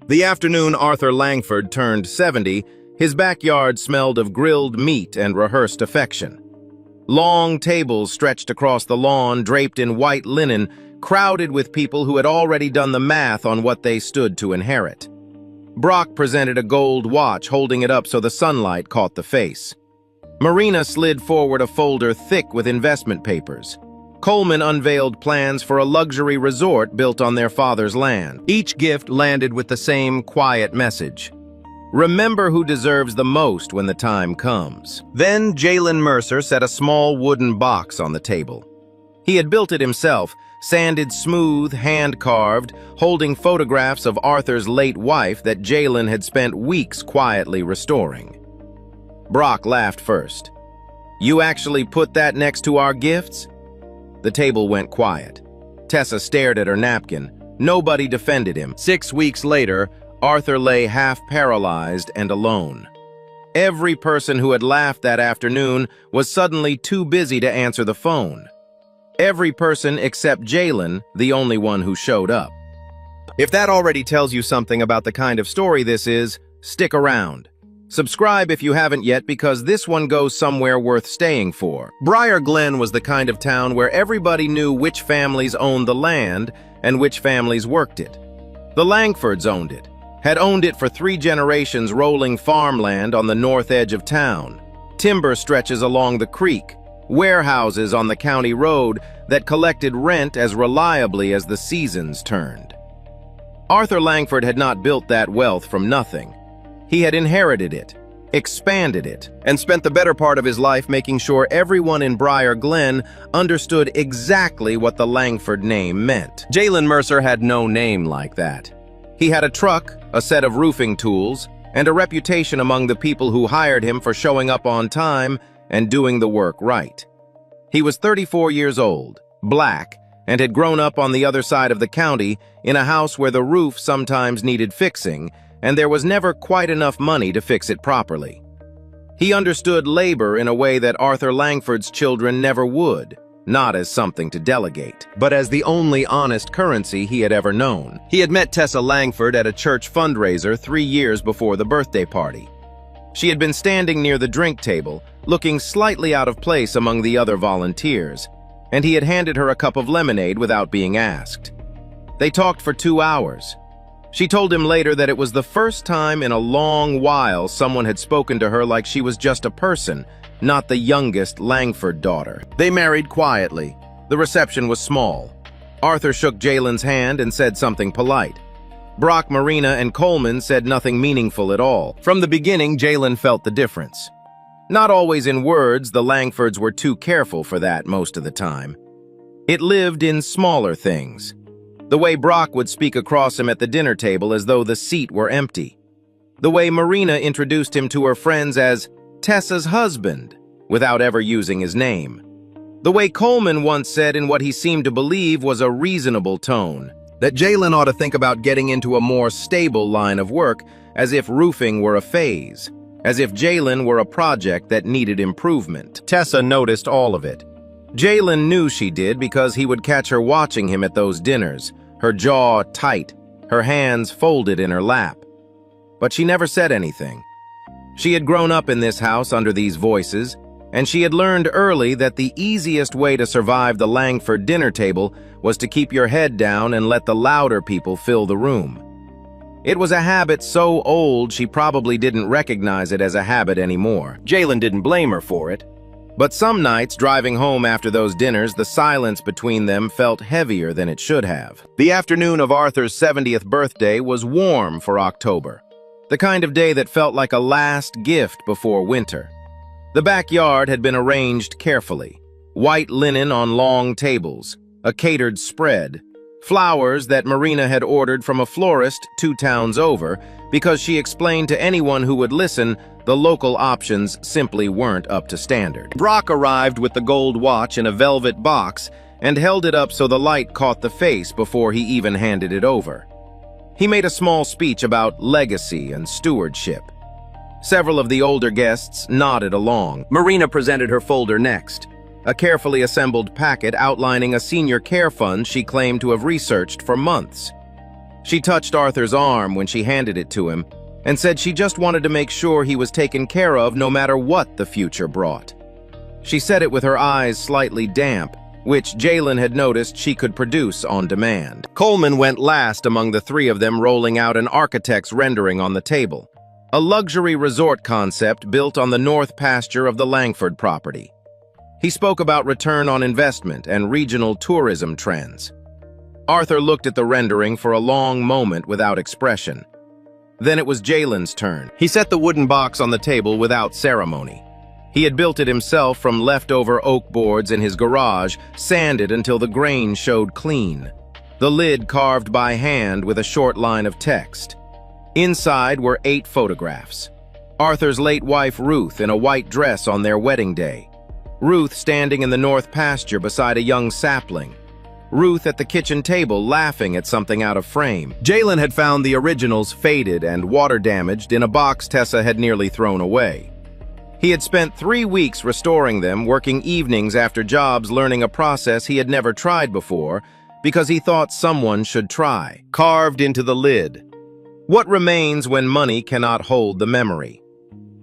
The afternoon Arthur Langford turned 70, his backyard smelled of grilled meat and rehearsed affection. Long tables stretched across the lawn, draped in white linen, crowded with people who had already done the math on what they stood to inherit. Brock presented a gold watch, holding it up so the sunlight caught the face. Marina slid forward a folder thick with investment papers. Coleman unveiled plans for a luxury resort built on their father's land. Each gift landed with the same quiet message: remember who deserves the most when the time comes. Then Jalen Mercer set a small wooden box on the table. He had built it himself, sanded smooth, hand-carved, holding photographs of Arthur's late wife that Jalen had spent weeks quietly restoring. Brock laughed first. "You actually put that next to our gifts?" The table went quiet. Tessa stared at her napkin. Nobody defended him. 6 weeks later, Arthur lay half-paralyzed and alone. Every person who had laughed that afternoon was suddenly too busy to answer the phone. Every person except Jalen, the only one who showed up. If that already tells you something about the kind of story this is, stick around. Subscribe if you haven't yet, because this one goes somewhere worth staying for. Briar Glen was the kind of town where everybody knew which families owned the land and which families worked it. The Langfords owned it, had owned it for 3 generations, rolling farmland on the north edge of town, timber stretches along the creek, warehouses on the county road that collected rent as reliably as the seasons turned. Arthur Langford had not built that wealth from nothing. He had inherited it, expanded it, and spent the better part of his life making sure everyone in Briar Glen understood exactly what the Langford name meant. Jalen Mercer had no name like that. He had a truck, a set of roofing tools, and a reputation among the people who hired him for showing up on time and doing the work right. He was 34 years old, black, and had grown up on the other side of the county in a house where the roof sometimes needed fixing, and there was never quite enough money to fix it properly. He understood labor in a way that Arthur Langford's children never would, not as something to delegate, but as the only honest currency he had ever known. He had met Tessa Langford at a church fundraiser 3 years before the birthday party. She had been standing near the drink table, looking slightly out of place among the other volunteers, and he had handed her a cup of lemonade without being asked. They talked for 2 hours. She told him later that it was the first time in a long while someone had spoken to her like she was just a person, not the youngest Langford daughter. They married quietly. The reception was small. Arthur shook Jalen's hand and said something polite. Brock, Marina, and Coleman said nothing meaningful at all. From the beginning, Jalen felt the difference. Not always in words, the Langfords were too careful for that most of the time. It lived in smaller things. The way Brock would speak across him at the dinner table as though the seat were empty. The way Marina introduced him to her friends as Tessa's husband, without ever using his name. The way Coleman once said in what he seemed to believe was a reasonable tone, that Jalen ought to think about getting into a more stable line of work, as if roofing were a phase, as if Jalen were a project that needed improvement. Tessa noticed all of it. Jalen knew she did because he would catch her watching him at those dinners, her jaw tight, her hands folded in her lap. But she never said anything. She had grown up in this house under these voices, and she had learned early that the easiest way to survive the Langford dinner table was to keep your head down and let the louder people fill the room. It was a habit so old she probably didn't recognize it as a habit anymore. Jalen didn't blame her for it. But some nights, driving home after those dinners, the silence between them felt heavier than it should have. The afternoon of Arthur's 70th birthday was warm for October, the kind of day that felt like a last gift before winter. The backyard had been arranged carefully. White linen on long tables, a catered spread, flowers that Marina had ordered from a florist 2 towns over because she explained to anyone who would listen the local options simply weren't up to standard. Brock arrived with the gold watch in a velvet box and held it up so the light caught the face before he even handed it over. He made a small speech about legacy and stewardship. Several of the older guests nodded along. Marina presented her folder next, a carefully assembled packet outlining a senior care fund she claimed to have researched for months. She touched Arthur's arm when she handed it to him and said she just wanted to make sure he was taken care of no matter what the future brought. She said it with her eyes slightly damp, which Jalen had noticed she could produce on demand. Coleman went last among the three of them, rolling out an architect's rendering on the table, a luxury resort concept built on the north pasture of the Langford property. He spoke about return on investment and regional tourism trends. Arthur looked at the rendering for a long moment without expression. Then it was Jalen's turn. He set the wooden box on the table without ceremony. He had built it himself from leftover oak boards in his garage, sanded until the grain showed clean. The lid carved by hand with a short line of text. Inside were 8 photographs. Arthur's late wife Ruth in a white dress on their wedding day. Ruth standing in the north pasture beside a young sapling. Ruth at the kitchen table laughing at something out of frame. Jalen had found the originals faded and water-damaged in a box Tessa had nearly thrown away. He had spent 3 weeks restoring them, working evenings after jobs learning a process he had never tried before because he thought someone should try. Carved into the lid. What remains when money cannot hold the memory?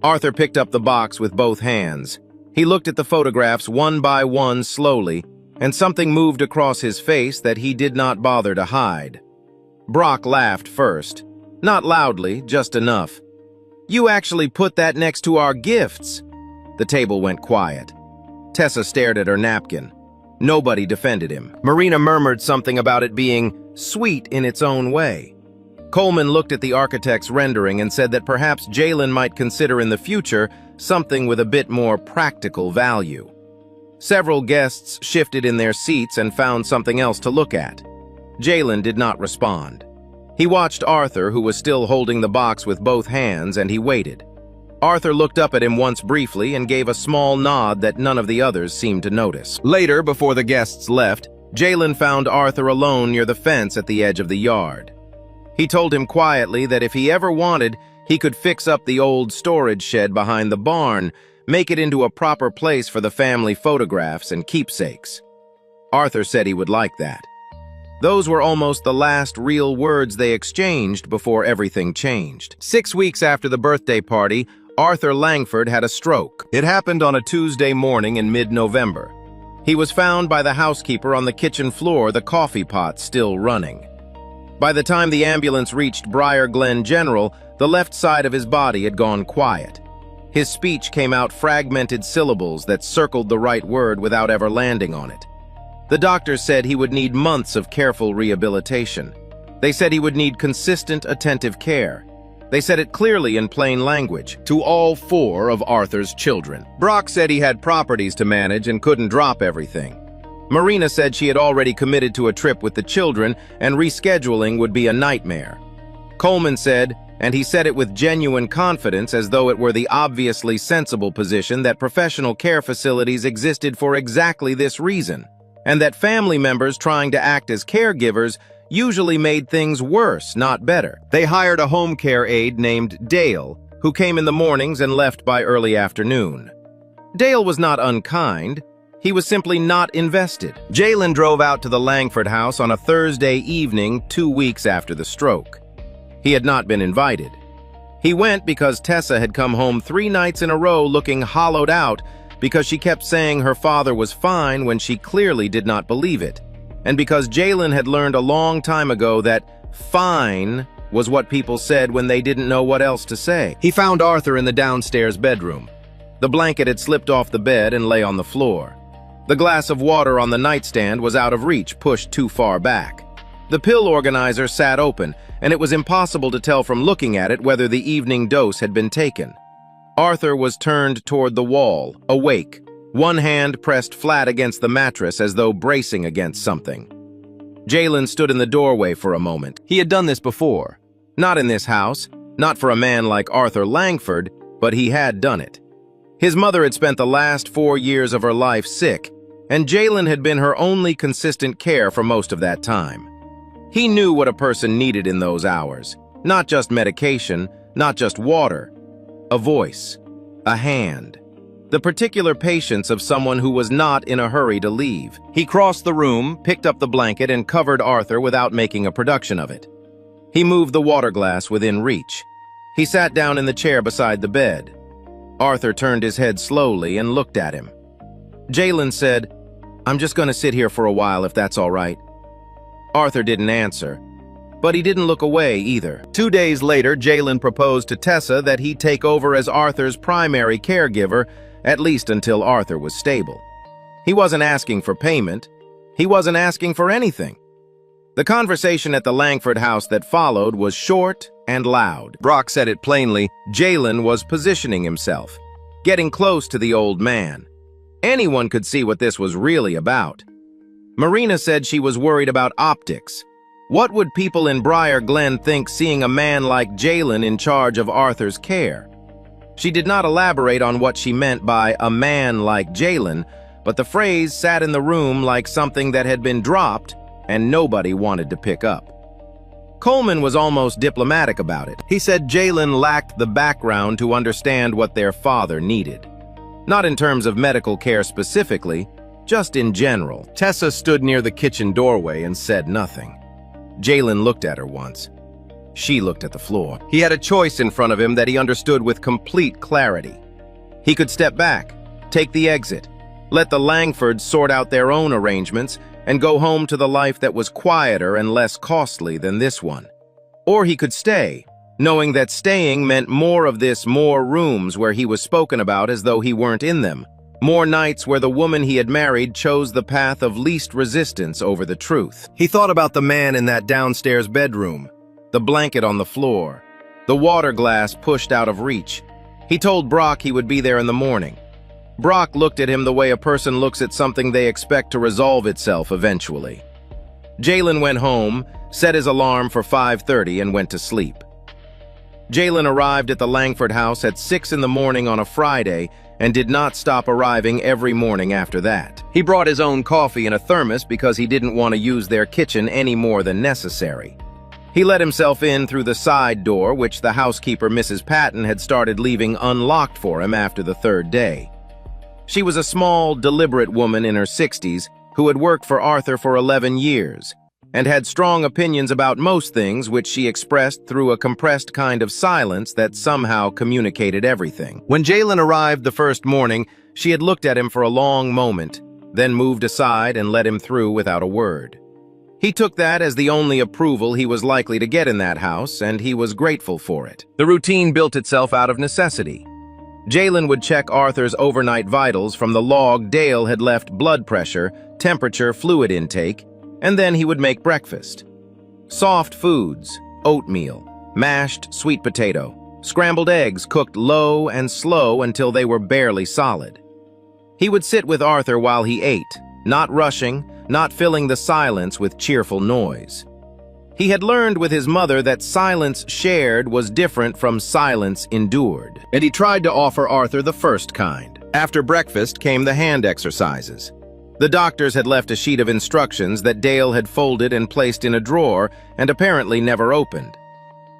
Arthur picked up the box with both hands. He looked at the photographs one by one slowly, and something moved across his face that he did not bother to hide. Brock laughed first. Not loudly, just enough. "You actually put that next to our gifts." The table went quiet. Tessa stared at her napkin. Nobody defended him. Marina murmured something about it being sweet in its own way. Coleman looked at the architect's rendering and said that perhaps Jalen might consider in the future something with a bit more practical value. Several guests shifted in their seats and found something else to look at. Jalen did not respond. He watched Arthur, who was still holding the box with both hands, and he waited. Arthur looked up at him once briefly and gave a small nod that none of the others seemed to notice. Later, before the guests left, Jalen found Arthur alone near the fence at the edge of the yard. He told him quietly that if he ever wanted, he could fix up the old storage shed behind the barn, make it into a proper place for the family photographs and keepsakes. Arthur said he would like that. Those were almost the last real words they exchanged before everything changed. 6 weeks after the birthday party, Arthur Langford had a stroke. It happened on a Tuesday morning in mid-November. He was found by the housekeeper on the kitchen floor, the coffee pot still running. By the time the ambulance reached Briar Glen General, the left side of his body had gone quiet. His speech came out fragmented syllables that circled the right word without ever landing on it. The doctors said he would need months of careful rehabilitation. They said he would need consistent, attentive care. They said it clearly in plain language, to all 4 of Arthur's children. Brock said he had properties to manage and couldn't drop everything. Marina said she had already committed to a trip with the children and rescheduling would be a nightmare. Coleman said, and he said it with genuine confidence as though it were the obviously sensible position, that professional care facilities existed for exactly this reason, and that family members trying to act as caregivers usually made things worse, not better. They hired a home care aide named Dale, who came in the mornings and left by early afternoon. Dale was not unkind. He was simply not invested. Jalen drove out to the Langford house on a Thursday evening 2 weeks after the stroke. He had not been invited. He went because Tessa had come home 3 nights in a row looking hollowed out because she kept saying her father was fine when she clearly did not believe it, and because Jalen had learned a long time ago that fine was what people said when they didn't know what else to say. He found Arthur in the downstairs bedroom. The blanket had slipped off the bed and lay on the floor. The glass of water on the nightstand was out of reach, pushed too far back. The pill organizer sat open, and it was impossible to tell from looking at it whether the evening dose had been taken. Arthur was turned toward the wall, awake, one hand pressed flat against the mattress as though bracing against something. Jalen stood in the doorway for a moment. He had done this before. Not in this house, not for a man like Arthur Langford, but he had done it. His mother had spent the last 4 years of her life sick, and Jalen had been her only consistent care for most of that time. He knew what a person needed in those hours. Not just medication, not just water. A voice. A hand. The particular patience of someone who was not in a hurry to leave. He crossed the room, picked up the blanket, and covered Arthur without making a production of it. He moved the water glass within reach. He sat down in the chair beside the bed. Arthur turned his head slowly and looked at him. Jalen said, "I'm just going to sit here for a while if that's all right." Arthur didn't answer, but he didn't look away either. 2 days later, Jalen proposed to Tessa that he take over as Arthur's primary caregiver, at least until Arthur was stable. He wasn't asking for payment. He wasn't asking for anything. The conversation at the Langford house that followed was short and loud. Brock said it plainly. Jalen was positioning himself, getting close to the old man. Anyone could see what this was really about. Marina said she was worried about optics. What would people in Briar Glen think seeing a man like Jalen in charge of Arthur's care? She did not elaborate on what she meant by a man like Jalen, but the phrase sat in the room like something that had been dropped and nobody wanted to pick up. Coleman was almost diplomatic about it. He said Jalen lacked the background to understand what their father needed. Not in terms of medical care specifically, just in general. Tessa stood near the kitchen doorway and said nothing. Jalen looked at her once. She looked at the floor. He had a choice in front of him that he understood with complete clarity. He could step back, take the exit, let the Langfords sort out their own arrangements, and go home to the life that was quieter and less costly than this one. Or he could stay, knowing that staying meant more of this, more rooms where he was spoken about as though he weren't in them, more nights where the woman he had married chose the path of least resistance over the truth. He thought about the man in that downstairs bedroom, the blanket on the floor, the water glass pushed out of reach. He told Brock he would be there in the morning. Brock looked at him the way a person looks at something they expect to resolve itself eventually. Jalen went home, set his alarm for 5:30 and went to sleep. Jalen arrived at the Langford house at 6 in the morning on a Friday and did not stop arriving every morning after that. He brought his own coffee in a thermos because he didn't want to use their kitchen any more than necessary. He let himself in through the side door, which the housekeeper, Mrs. Patton, had started leaving unlocked for him after the third day. She was a small, deliberate woman in her 60s who had worked for Arthur for 11 years and had strong opinions about most things, which she expressed through a compressed kind of silence that somehow communicated everything. When Jalen arrived the first morning, she had looked at him for a long moment, then moved aside and let him through without a word. He took that as the only approval he was likely to get in that house, and he was grateful for it. The routine built itself out of necessity. Jalen would check Arthur's overnight vitals from the log Dale had left: blood pressure, temperature, fluid intake, and then he would make breakfast. Soft foods, oatmeal, mashed sweet potato, scrambled eggs cooked low and slow until they were barely solid. He would sit with Arthur while he ate, not rushing, not filling the silence with cheerful noise. He had learned with his mother that silence shared was different from silence endured, and he tried to offer Arthur the first kind. After breakfast came the hand exercises. The doctors had left a sheet of instructions that Dale had folded and placed in a drawer and apparently never opened.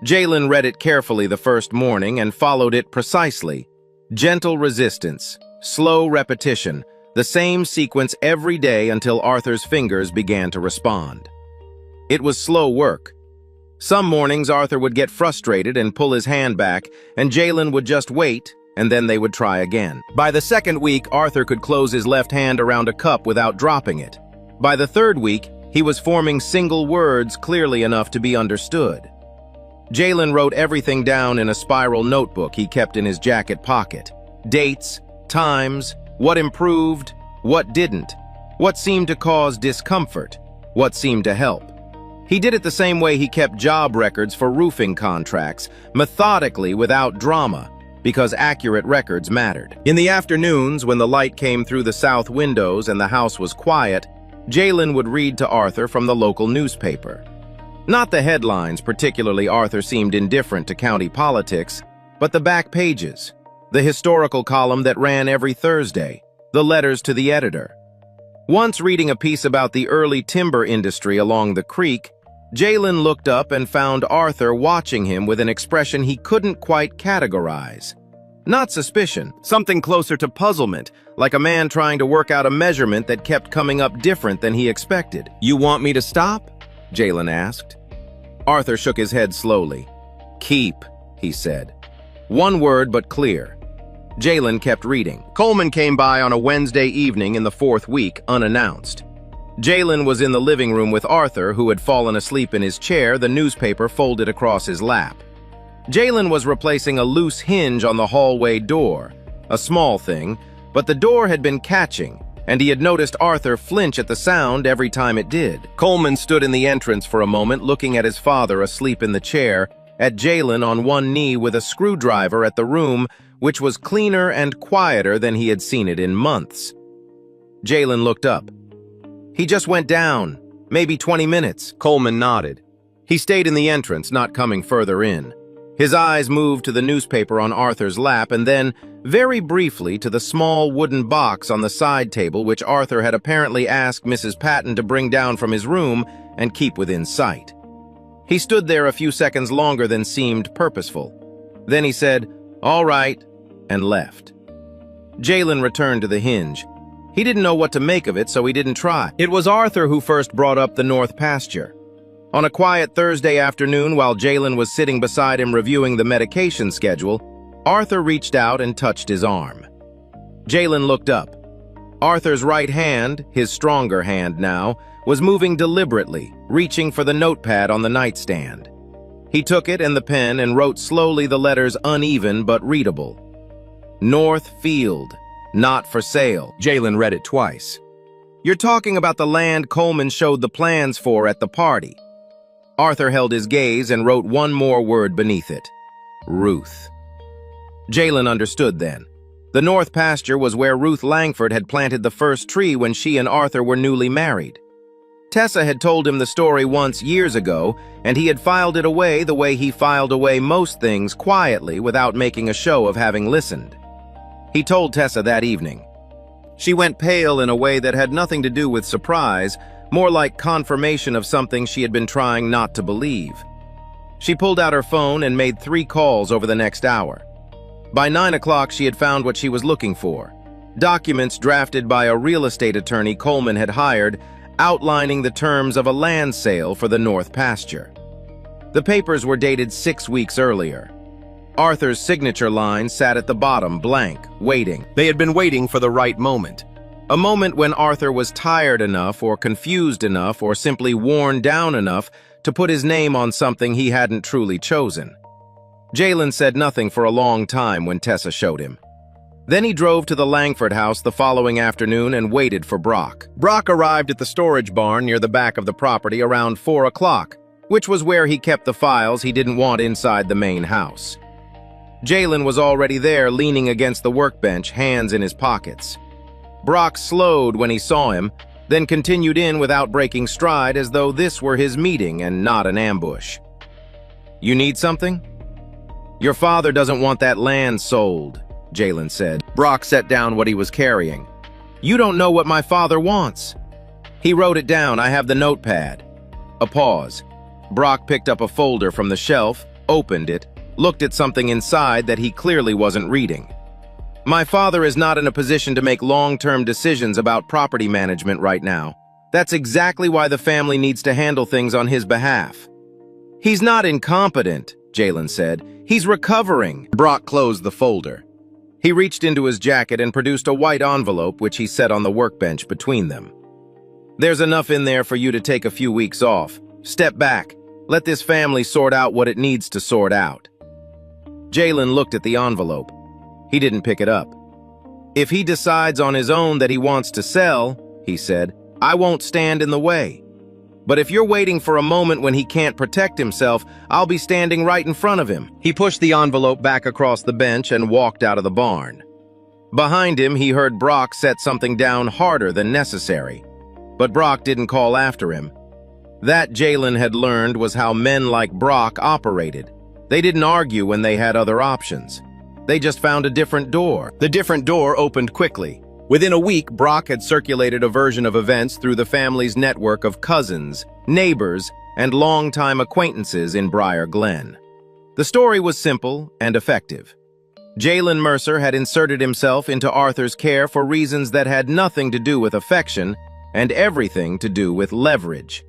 Jalen read it carefully the first morning and followed it precisely. Gentle resistance, slow repetition, the same sequence every day until Arthur's fingers began to respond. It was slow work. Some mornings Arthur would get frustrated and pull his hand back, and Jalen would just wait, and then they would try again. By the second week, Arthur could close his left hand around a cup without dropping it. By the third week, he was forming single words clearly enough to be understood. Jalen wrote everything down in a spiral notebook he kept in his jacket pocket. Dates, times, what improved, what didn't, what seemed to cause discomfort, what seemed to help. He did it the same way he kept job records for roofing contracts, methodically without drama, because accurate records mattered. In the afternoons, when the light came through the south windows and the house was quiet, Jalen would read to Arthur from the local newspaper. Not the headlines, particularly. Arthur seemed indifferent to county politics, but the back pages, the historical column that ran every Thursday, the letters to the editor. Once reading a piece about the early timber industry along the creek, Jalen looked up and found Arthur watching him with an expression he couldn't quite categorize. Not suspicion, something closer to puzzlement, like a man trying to work out a measurement that kept coming up different than he expected. "You want me to stop?" Jalen asked. Arthur shook his head slowly. "Keep," he said. One word, but clear. Jalen kept reading. Coleman came by on a Wednesday evening in the 4th week, unannounced. Jalen was in the living room with Arthur, who had fallen asleep in his chair, the newspaper folded across his lap. Jalen was replacing a loose hinge on the hallway door, a small thing, but the door had been catching, and he had noticed Arthur flinch at the sound every time it did. Coleman stood in the entrance for a moment, looking at his father asleep in the chair, at Jalen on one knee with a screwdriver at the room, which was cleaner and quieter than he had seen it in months. Jalen looked up. "He just went down. Maybe 20 minutes. Coleman nodded. He stayed in the entrance, not coming further in. His eyes moved to the newspaper on Arthur's lap and then, very briefly, to the small wooden box on the side table which Arthur had apparently asked Mrs. Patton to bring down from his room and keep within sight. He stood there a few seconds longer than seemed purposeful. Then he said, "All right," and left. Jalen returned to the hinge. He didn't know what to make of it, so he didn't try. It was Arthur who first brought up the north pasture. On a quiet Thursday afternoon, while Jalen was sitting beside him reviewing the medication schedule, Arthur reached out and touched his arm. Jalen looked up. Arthur's right hand, his stronger hand now, was moving deliberately, reaching for the notepad on the nightstand. He took it and the pen and wrote slowly the letters uneven but readable. "North Field, not for sale." Jalen read it twice. "You're talking about the land Coleman showed the plans for at the party." Arthur held his gaze and wrote one more word beneath it. Ruth. Jalen understood then. The north pasture was where Ruth Langford had planted the first tree when she and Arthur were newly married. Tessa had told him the story once years ago, and he had filed it away the way he filed away most things, quietly, without making a show of having listened. He told Tessa that evening. She went pale in a way that had nothing to do with surprise, more like confirmation of something she had been trying not to believe. She pulled out her phone and made 3 calls over the next hour. By 9 o'clock, she had found what she was looking for. Documents drafted by a real estate attorney Coleman had hired, outlining the terms of a land sale for the north pasture. The papers were dated 6 weeks earlier. Arthur's signature line sat at the bottom, blank, waiting. They had been waiting for the right moment. A moment when Arthur was tired enough or confused enough or simply worn down enough to put his name on something he hadn't truly chosen. Jalen said nothing for a long time when Tessa showed him. Then he drove to the Langford house the following afternoon and waited for Brock. Brock arrived at the storage barn near the back of the property around 4 o'clock, which was where he kept the files he didn't want inside the main house. Jalen was already there, leaning against the workbench, hands in his pockets. Brock slowed when he saw him, then continued in without breaking stride as though this were his meeting and not an ambush. "You need something?" "Your father doesn't want that land sold," Jalen said. Brock set down what he was carrying. "You don't know what my father wants." He wrote it down. "I have the notepad." A pause. Brock picked up a folder from the shelf, opened it, looked at something inside that he clearly wasn't reading. "My father is not in a position to make long-term decisions about property management right now. That's exactly why the family needs to handle things on his behalf." "He's not incompetent," Jalen said. "He's recovering." Brock closed the folder. He reached into his jacket and produced a white envelope which he set on the workbench between them. "There's enough in there for you to take a few weeks off. Step back. Let this family sort out what it needs to sort out." Jalen looked at the envelope. He didn't pick it up. "If he decides on his own that he wants to sell," he said, "I won't stand in the way. But if you're waiting for a moment when he can't protect himself, I'll be standing right in front of him." He pushed the envelope back across the bench and walked out of the barn. Behind him, he heard Brock set something down harder than necessary. But Brock didn't call after him. That, Jalen had learned, was how men like Brock operated. They didn't argue when they had other options. They just found a different door. The different door opened quickly. Within a week, Brock had circulated a version of events through the family's network of cousins, neighbors, and longtime acquaintances in Briar Glen. The story was simple and effective. Jalen Mercer had inserted himself into Arthur's care for reasons that had nothing to do with affection and everything to do with leverage.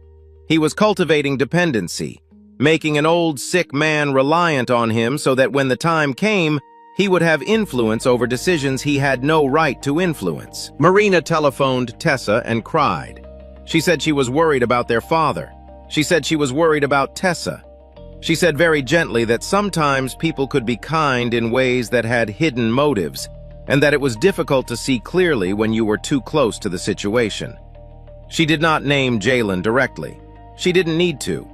He was cultivating dependency. making an old sick man reliant on him so that when the time came, he would have influence over decisions he had no right to influence. Marina telephoned Tessa and cried. She said she was worried about their father. She said she was worried about Tessa. She said very gently that sometimes people could be kind in ways that had hidden motives, and that it was difficult to see clearly when you were too close to the situation. She did not name Jalen directly. She didn't need to.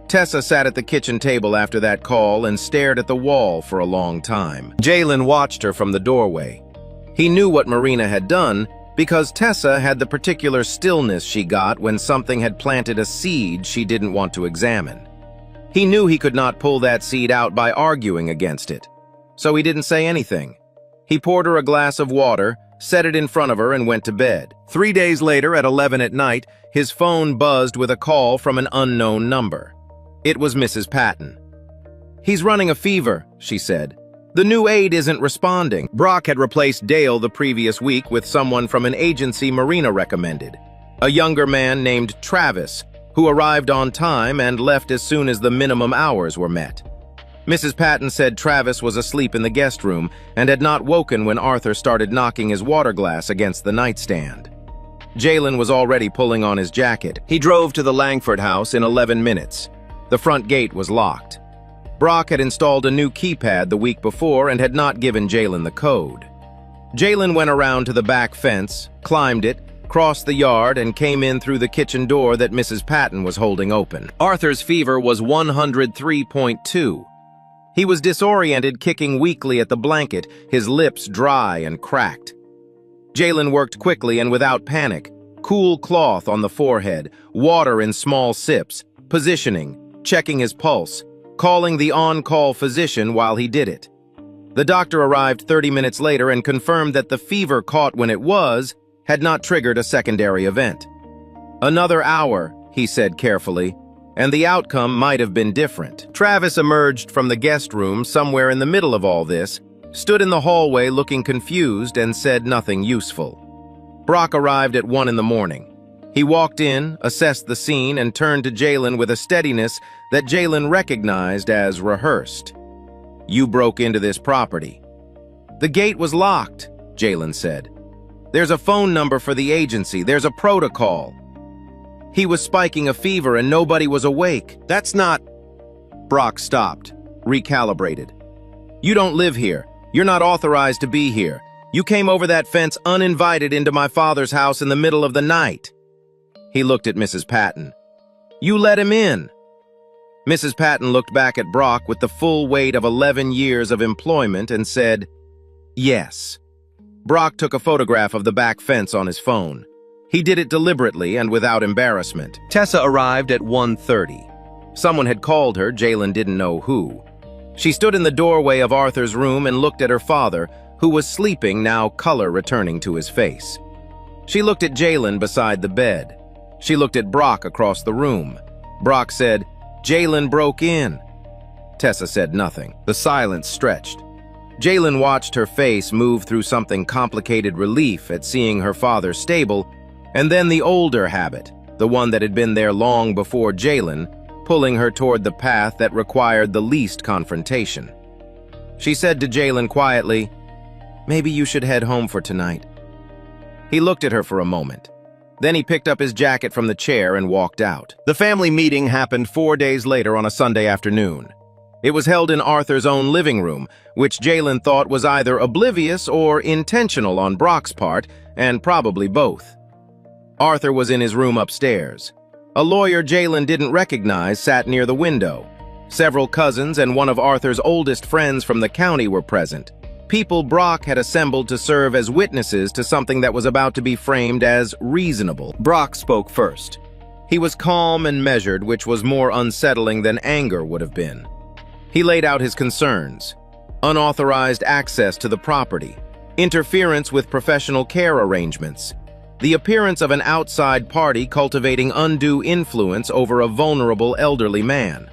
Tessa sat at the kitchen table after that call and stared at the wall for a long time. Jalen watched her from the doorway. He knew what Marina had done because Tessa had the particular stillness she got when something had planted a seed she didn't want to examine. He knew he could not pull that seed out by arguing against it, so he didn't say anything. He poured her a glass of water, set it in front of her, and went to bed. 3 days later, at 11 at night, his phone buzzed with a call from an unknown number. It was Mrs. Patton. "He's running a fever," she said. "The new aide isn't responding." Brock had replaced Dale the previous week with someone from an agency Marina recommended, a younger man named Travis, who arrived on time and left as soon as the minimum hours were met. Mrs. Patton said Travis was asleep in the guest room and had not woken when Arthur started knocking his water glass against the nightstand. Jalen was already pulling on his jacket. He drove to the Langford house in 11 minutes. The front gate was locked. Brock had installed a new keypad the week before and had not given Jalen the code. Jalen went around to the back fence, climbed it, crossed the yard, and came in through the kitchen door that Mrs. Patton was holding open. Arthur's fever was 103.2. He was disoriented, kicking weakly at the blanket, his lips dry and cracked. Jalen worked quickly and without panic. Cool cloth on the forehead, water in small sips, positioning, checking his pulse, calling the on-call physician while he did it. The doctor arrived 30 minutes later and confirmed that the fever caught when it had not triggered a secondary event. "Another hour," he said carefully, "and the outcome might have been different." Travis emerged from the guest room somewhere in the middle of all this, stood in the hallway looking confused, and said nothing useful. Brock arrived at 1 in the morning. He walked in, assessed the scene, and turned to Jalen with a steadiness that Jalen recognized as rehearsed. "You broke into this property." "The gate was locked," Jalen said. "There's a phone number for the agency. There's a protocol." "He was spiking a fever and nobody was awake." "That's not—" Brock stopped, recalibrated. "You don't live here. You're not authorized to be here. You came over that fence uninvited into my father's house in the middle of the night." He looked at Mrs. Patton. "You let him in." Mrs. Patton looked back at Brock with the full weight of 11 years of employment and said, "Yes." Brock took a photograph of the back fence on his phone. He did it deliberately and without embarrassment. Tessa arrived at 1:30. Someone had called her, Jalen didn't know who. She stood in the doorway of Arthur's room and looked at her father, who was sleeping, now color returning to his face. She looked at Jalen beside the bed. She looked at Brock across the room. Brock said, "Jalen broke in." Tessa said nothing. The silence stretched. Jalen watched her face move through something complicated relief at seeing her father stable, and then the older habit, the one that had been there long before Jalen, pulling her toward the path that required the least confrontation. She said to Jalen quietly, "Maybe you should head home for tonight." He looked at her for a moment. Then he picked up his jacket from the chair and walked out. The family meeting happened 4 days later on a Sunday afternoon. It was held in Arthur's own living room, which Jalen thought was either oblivious or intentional on Brock's part, and probably both. Arthur was in his room upstairs. A lawyer Jalen didn't recognize sat near the window. Several cousins and one of Arthur's oldest friends from the county were present. People Brock had assembled to serve as witnesses to something that was about to be framed as reasonable. Brock spoke first. He was calm and measured, which was more unsettling than anger would have been. He laid out his concerns: unauthorized access to the property, interference with professional care arrangements, the appearance of an outside party cultivating undue influence over a vulnerable elderly man.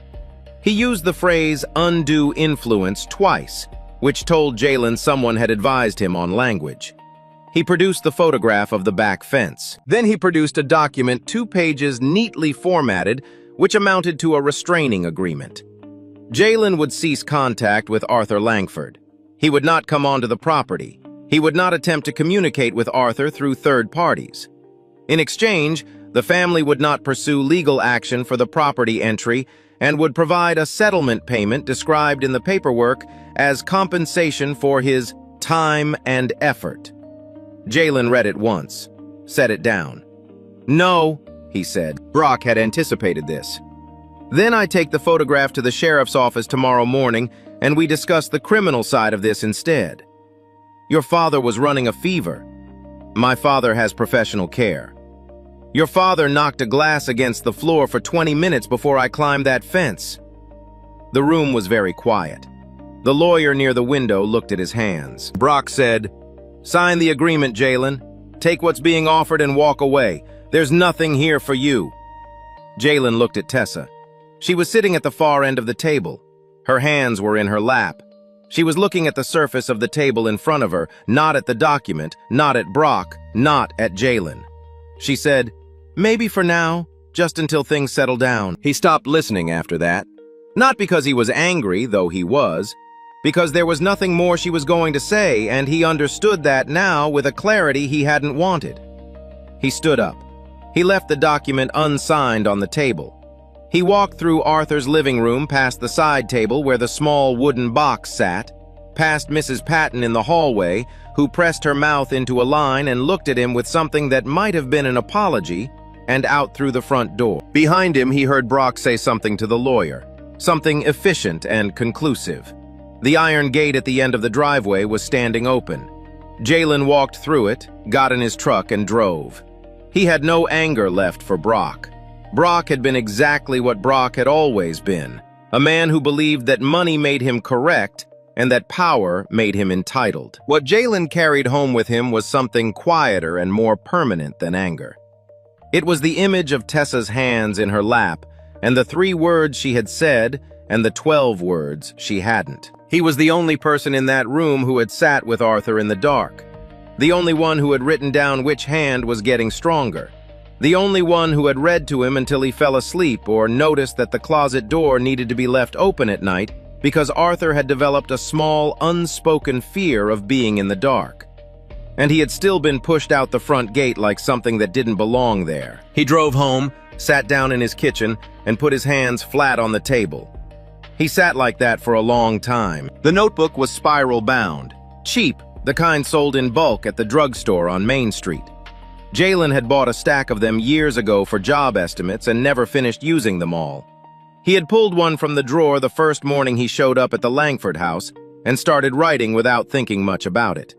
He used the phrase undue influence twice, which told Jalen someone had advised him on language. He produced the photograph of the back fence. Then he produced a document 2 pages neatly formatted which amounted to a restraining agreement. Jalen would cease contact with Arthur Langford. He would not come onto the property. He would not attempt to communicate with Arthur through third parties. In exchange, the family would not pursue legal action for the property entry and would provide a settlement payment described in the paperwork as compensation for his time and effort. Jalen read it once, set it down. "No," he said. Brock had anticipated this. "Then I take the photograph to the sheriff's office tomorrow morning and we discuss the criminal side of this instead. Your father was running a fever. My father has professional care. Your father knocked a glass against the floor for 20 minutes before I climbed that fence." The room was very quiet. The lawyer near the window looked at his hands. Brock said, "Sign the agreement, Jalen. Take what's being offered and walk away. There's nothing here for you." Jalen looked at Tessa. She was sitting at the far end of the table. Her hands were in her lap. She was looking at the surface of the table in front of her, not at the document, not at Brock, not at Jalen. She said, "Maybe for now, just until things settle down." He stopped listening after that. Not because he was angry, though he was, because there was nothing more she was going to say, and he understood that now with a clarity he hadn't wanted. He stood up. He left the document unsigned on the table. He walked through Arthur's living room past the side table where the small wooden box sat, past Mrs. Patton in the hallway, who pressed her mouth into a line and looked at him with something that might have been an apology, and out through the front door. Behind him, he heard Brock say something to the lawyer, something efficient and conclusive. The iron gate at the end of the driveway was standing open. Jalen walked through it, got in his truck, and drove. He had no anger left for Brock. Brock had been exactly what Brock had always been, a man who believed that money made him correct and that power made him entitled. What Jalen carried home with him was something quieter and more permanent than anger. It was the image of Tessa's hands in her lap and the 3 words she had said and the 12 words she hadn't. He was the only person in that room who had sat with Arthur in the dark, the only one who had written down which hand was getting stronger, the only one who had read to him until he fell asleep or noticed that the closet door needed to be left open at night because Arthur had developed a small, unspoken fear of being in the dark. And he had still been pushed out the front gate like something that didn't belong there. He drove home, sat down in his kitchen, and put his hands flat on the table. He sat like that for a long time. The notebook was spiral-bound, cheap, the kind sold in bulk at the drugstore on Main Street. Jalen had bought a stack of them years ago for job estimates and never finished using them all. He had pulled one from the drawer the first morning he showed up at the Langford house and started writing without thinking much about it.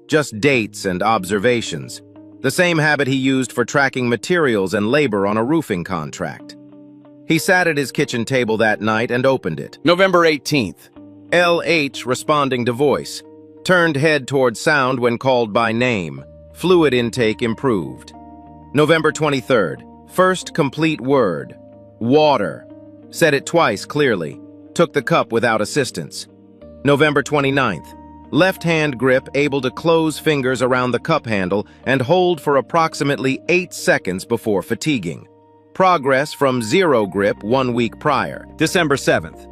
Just dates and observations, the same habit he used for tracking materials and labor on a roofing contract. He sat at his kitchen table that night and opened it. November 18th. L.H. responding to voice. Turned head toward sound when called by name. Fluid intake improved. November 23rd. First complete word. Water. Said it twice clearly. Took the cup without assistance. November 29th. Left hand grip able to close fingers around the cup handle and hold for approximately 8 seconds before fatiguing. Progress from 0 grip 1 week prior. December 7th.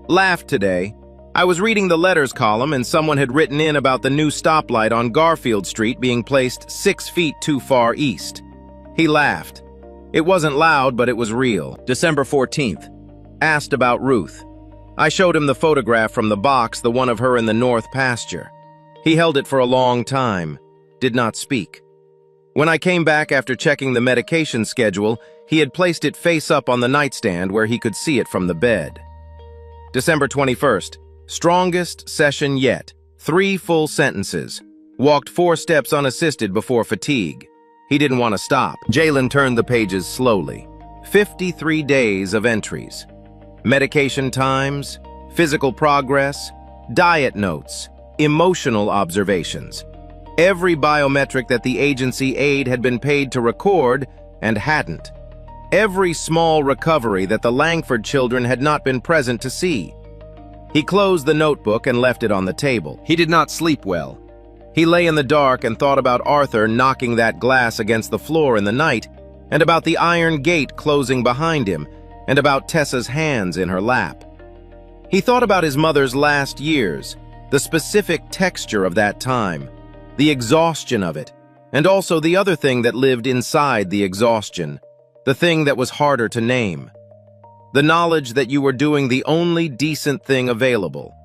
Laughed today. I was reading the letters column and someone had written in about the new stoplight on Garfield Street being placed 6 feet too far east. He laughed. It wasn't loud, but it was real. December 14th. Asked about Ruth. I showed him the photograph from the box, the one of her in the north pasture. He held it for a long time, did not speak. When I came back after checking the medication schedule, he had placed it face up on the nightstand where he could see it from the bed. December 21st. Strongest session yet. 3 full sentences. Walked 4 steps unassisted before fatigue. He didn't want to stop. Jalen turned the pages slowly. 53 days of entries. Medication times, physical progress, diet notes, emotional observations. Every biometric that the agency aide had been paid to record and hadn't. Every small recovery that the Langford children had not been present to see. He closed the notebook and left it on the table. He did not sleep well. He lay in the dark and thought about Arthur knocking that glass against the floor in the night, and about the iron gate closing behind him, and about Tessa's hands in her lap. He thought about his mother's last years, the specific texture of that time, the exhaustion of it, and also the other thing that lived inside the exhaustion, the thing that was harder to name. The knowledge that you were doing the only decent thing available,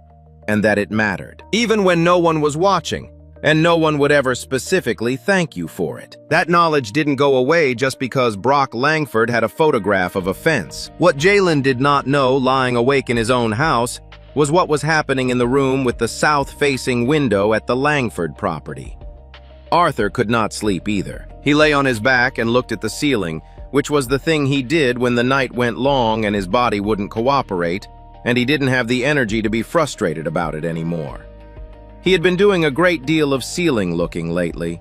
and that it mattered. Even when no one was watching, and no one would ever specifically thank you for it. That knowledge didn't go away just because Brock Langford had a photograph of a fence. What Jalen did not know, lying awake in his own house, was what was happening in the room with the south-facing window at the Langford property. Arthur could not sleep either. He lay on his back and looked at the ceiling, which was the thing he did when the night went long and his body wouldn't cooperate, and he didn't have the energy to be frustrated about it anymore. He had been doing a great deal of ceiling looking lately.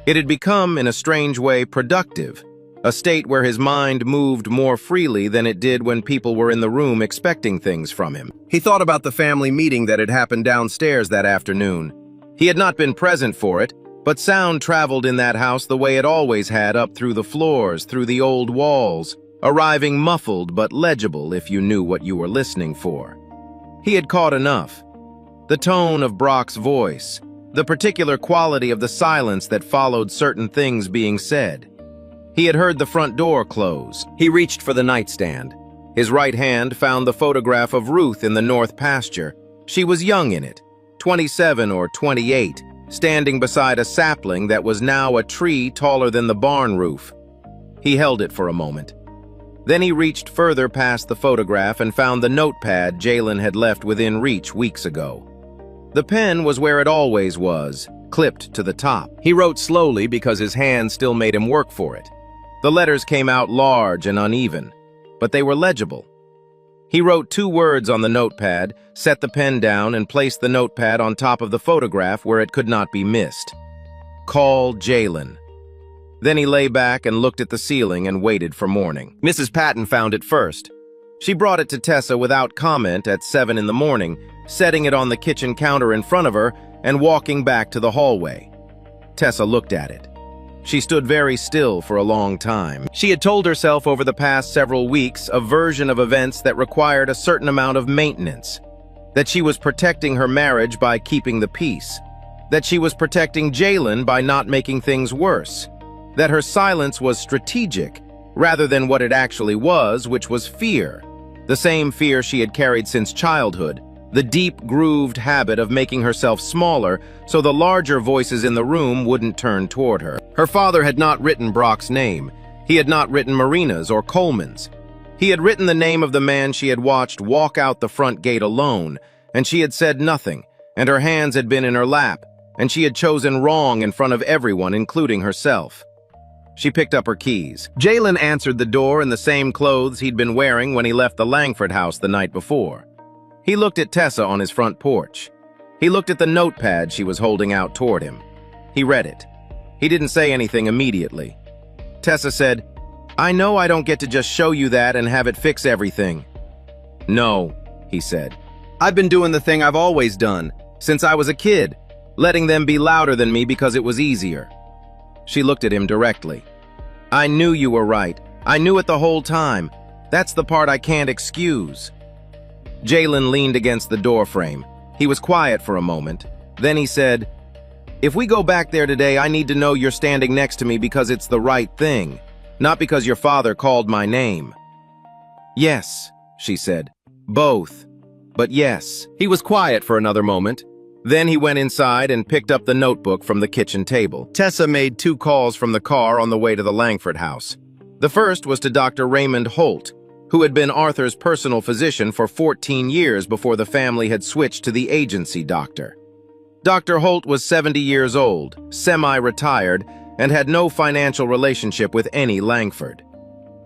It had become, in a strange way, productive, a state where his mind moved more freely than it did when people were in the room expecting things from him. He thought about the family meeting that had happened downstairs that afternoon. He had not been present for it, but sound traveled in that house the way it always had, up through the floors, through the old walls, arriving muffled but legible if you knew what you were listening for. He had caught enough. The tone of Brock's voice, the particular quality of the silence that followed certain things being said. He had heard the front door close. He reached for the nightstand. His right hand found the photograph of Ruth in the north pasture. She was young in it, 27 or 28, standing beside a sapling that was now a tree taller than the barn roof. He held it for a moment. Then he reached further past the photograph and found the notepad Jalen had left within reach weeks ago. The pen was where it always was, clipped to the top. He wrote slowly because his hand still made him work for it. The letters came out large and uneven, but they were legible. He wrote 2 words on the notepad, set the pen down, and placed the notepad on top of the photograph where it could not be missed. Call Jalen. Then he lay back and looked at the ceiling and waited for morning. Mrs. Patton found it first. She brought it to Tessa without comment at 7 in the morning, setting it on the kitchen counter in front of her and walking back to the hallway. Tessa looked at it. She stood very still for a long time. She had told herself over the past several weeks a version of events that required a certain amount of maintenance, that she was protecting her marriage by keeping the peace, that she was protecting Jalen by not making things worse, that her silence was strategic rather than what it actually was, which was fear, the same fear she had carried since childhood, the deep-grooved habit of making herself smaller so the larger voices in the room wouldn't turn toward her. Her father had not written Brock's name. He had not written Marina's or Coleman's. He had written the name of the man she had watched walk out the front gate alone, and she had said nothing, and her hands had been in her lap, and she had chosen wrong in front of everyone, including herself. She picked up her keys. Jalen answered the door in the same clothes he'd been wearing when he left the Langford house the night before. He looked at Tessa on his front porch. He looked at the notepad she was holding out toward him. He read it. He didn't say anything immediately. Tessa said, "I know I don't get to just show you that and have it fix everything." "No," he said. "I've been doing the thing I've always done, since I was a kid, letting them be louder than me because it was easier." She looked at him directly. "I knew you were right. I knew it the whole time. That's the part I can't excuse." Jalen leaned against the doorframe. He was quiet for a moment. Then he said, "If we go back there today, I need to know you're standing next to me because it's the right thing, not because your father called my name." "Yes," she said. "Both. But yes." He was quiet for another moment. Then he went inside and picked up the notebook from the kitchen table. Tessa made 2 calls from the car on the way to the Langford house. The first was to Dr. Raymond Holt, who had been Arthur's personal physician for 14 years before the family had switched to the agency doctor. Dr. Holt was 70 years old, semi-retired, and had no financial relationship with any Langford.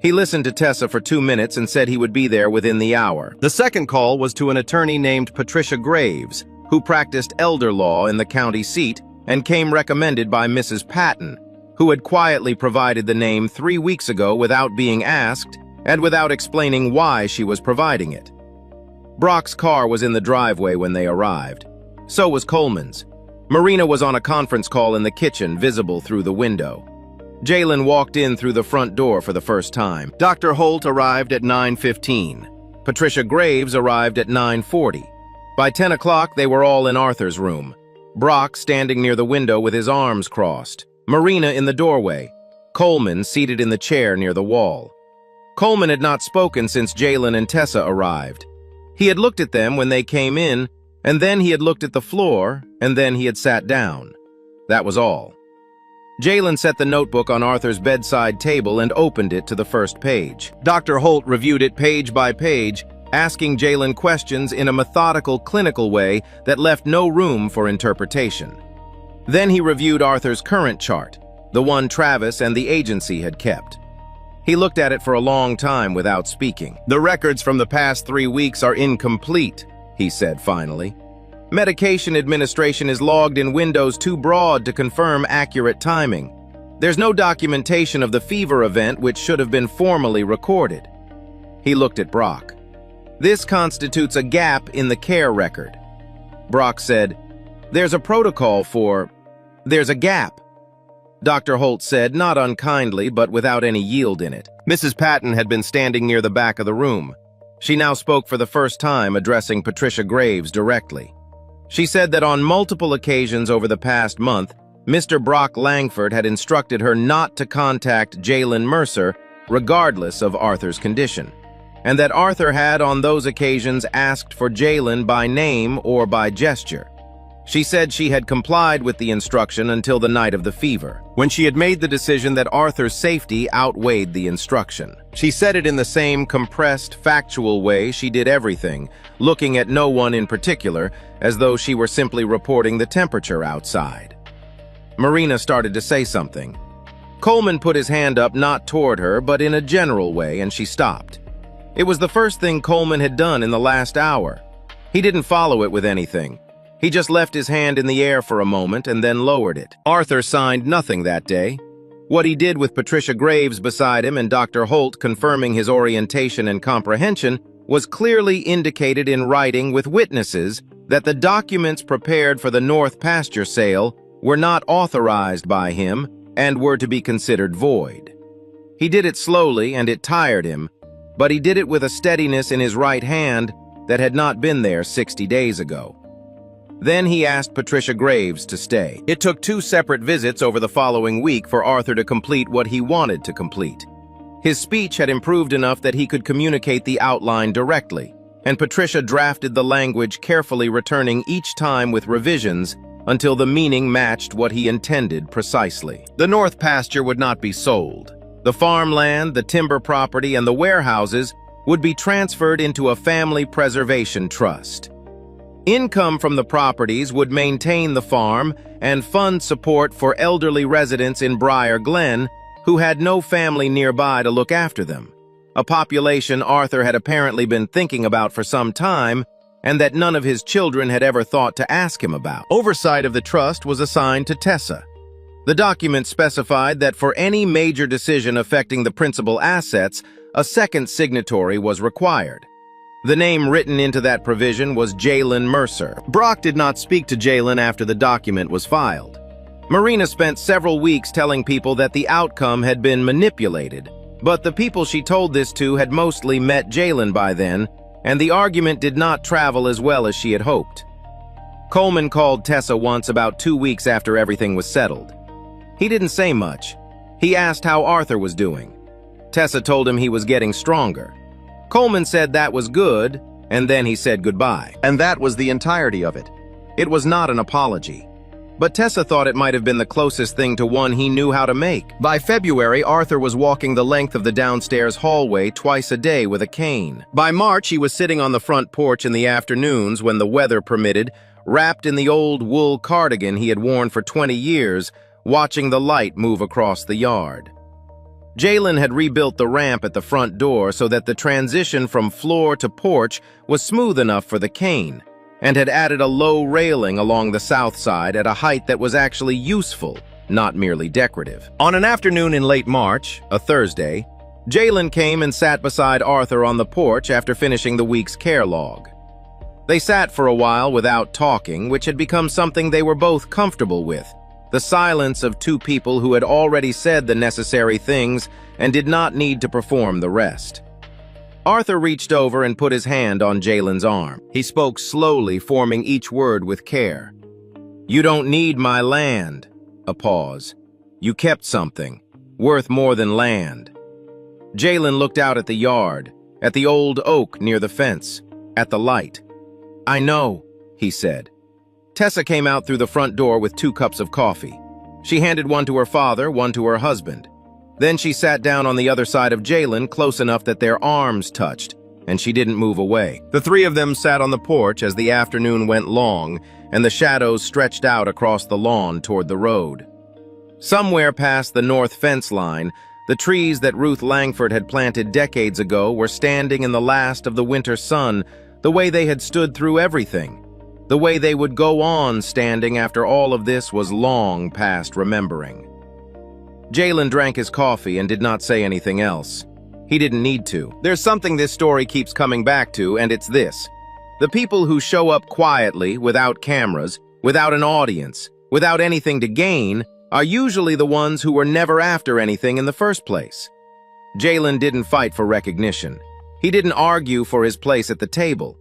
He listened to Tessa for 2 minutes and said he would be there within the hour. The second call was to an attorney named Patricia Graves, who practiced elder law in the county seat and came recommended by Mrs. Patton, who had quietly provided the name 3 weeks ago without being asked and without explaining why she was providing it. Brock's car was in the driveway when they arrived. So was Coleman's. Marina was on a conference call in the kitchen, visible through the window. Jalen walked in through the front door for the first time. Dr. Holt arrived at 9:15. Patricia Graves arrived at 9:40. By 10 o'clock, they were all in Arthur's room. Brock standing near the window with his arms crossed. Marina in the doorway. Coleman seated in the chair near the wall. Coleman had not spoken since Jalen and Tessa arrived. He had looked at them when they came in, and then he had looked at the floor, and then he had sat down. That was all. Jalen set the notebook on Arthur's bedside table and opened it to the first page. Dr. Holt reviewed it page by page, asking Jalen questions in a methodical, clinical way that left no room for interpretation. Then he reviewed Arthur's current chart, the one Travis and the agency had kept. He looked at it for a long time without speaking. "The records from the past 3 weeks are incomplete," he said finally. "Medication administration is logged in windows too broad to confirm accurate timing. There's no documentation of the fever event, which should have been formally recorded." He looked at Brock. "This constitutes a gap in the care record." Brock said, "There's a protocol for... There's a gap." Dr. Holt said, not unkindly, but without any yield in it. Mrs. Patton had been standing near the back of the room. She now spoke for the first time, addressing Patricia Graves directly. She said that on multiple occasions over the past month, Mr. Brock Langford had instructed her not to contact Jalen Mercer, regardless of Arthur's condition, and that Arthur had on those occasions asked for Jalen by name or by gesture. She said she had complied with the instruction until the night of the fever, when she had made the decision that Arthur's safety outweighed the instruction. She said it in the same compressed, factual way she did everything, looking at no one in particular, as though she were simply reporting the temperature outside. Marina started to say something. Coleman put his hand up, not toward her, but in a general way, and she stopped. It was the first thing Coleman had done in the last hour. He didn't follow it with anything. He just left his hand in the air for a moment and then lowered it. Arthur signed nothing that day. What he did with Patricia Graves beside him and Dr. Holt confirming his orientation and comprehension was clearly indicated in writing with witnesses that the documents prepared for the North Pasture sale were not authorized by him and were to be considered void. He did it slowly and it tired him, but he did it with a steadiness in his right hand that had not been there 60 days ago. Then he asked Patricia Graves to stay. It took 2 separate visits over the following week for Arthur to complete what he wanted to complete. His speech had improved enough that he could communicate the outline directly, and Patricia drafted the language, carefully returning each time with revisions until the meaning matched what he intended precisely. The North Pasture would not be sold. The farmland, the timber property, and the warehouses would be transferred into a family preservation trust. Income from the properties would maintain the farm and fund support for elderly residents in Briar Glen who had no family nearby to look after them, a population Arthur had apparently been thinking about for some time and that none of his children had ever thought to ask him about. Oversight of the trust was assigned to Tessa. The document specified that for any major decision affecting the principal assets, a second signatory was required. The name written into that provision was Jalen Mercer. Brock did not speak to Jalen after the document was filed. Marina spent several weeks telling people that the outcome had been manipulated, but the people she told this to had mostly met Jalen by then, and the argument did not travel as well as she had hoped. Coleman called Tessa once about 2 weeks after everything was settled. He didn't say much. He asked how Arthur was doing. Tessa told him he was getting stronger. Coleman said that was good, and then he said goodbye. And that was the entirety of it. It was not an apology. But Tessa thought it might have been the closest thing to one he knew how to make. By February, Arthur was walking the length of the downstairs hallway twice a day with a cane. By March, he was sitting on the front porch in the afternoons when the weather permitted, wrapped in the old wool cardigan he had worn for 20 years, watching the light move across the yard. Jalen had rebuilt the ramp at the front door so that the transition from floor to porch was smooth enough for the cane, and had added a low railing along the south side at a height that was actually useful, not merely decorative. On an afternoon in late March, a Thursday, Jalen came and sat beside Arthur on the porch after finishing the week's care log. They sat for a while without talking, which had become something they were both comfortable with, The silence of two people who had already said the necessary things and did not need to perform the rest. Arthur reached over and put his hand on Jalen's arm. He spoke slowly, forming each word with care. "You don't need my land." A pause. "You kept something, worth more than land." Jalen looked out at the yard, at the old oak near the fence, at the light. "I know," he said. Tessa came out through the front door with 2 cups of coffee. She handed one to her father, one to her husband. Then she sat down on the other side of Jalen, close enough that their arms touched, and she didn't move away. The 3 of them sat on the porch as the afternoon went long, and the shadows stretched out across the lawn toward the road. Somewhere past the north fence line, the trees that Ruth Langford had planted decades ago were standing in the last of the winter sun, the way they had stood through everything, the way they would go on standing after all of this was long past remembering. Jalen drank his coffee and did not say anything else. He didn't need to. There's something this story keeps coming back to, and it's this. The people who show up quietly, without cameras, without an audience, without anything to gain, are usually the ones who were never after anything in the first place. Jalen didn't fight for recognition. He didn't argue for his place at the table.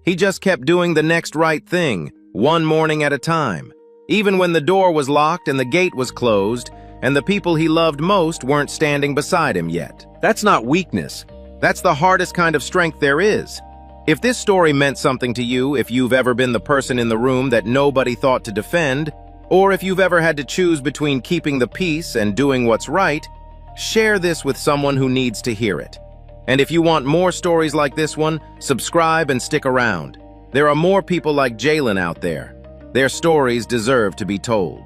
He just kept doing the next right thing, one morning at a time, even when the door was locked and the gate was closed, and the people he loved most weren't standing beside him yet. That's not weakness. That's the hardest kind of strength there is. If this story meant something to you, if you've ever been the person in the room that nobody thought to defend, or if you've ever had to choose between keeping the peace and doing what's right, share this with someone who needs to hear it. And if you want more stories like this one, subscribe and stick around. There are more people like Jalen out there. Their stories deserve to be told.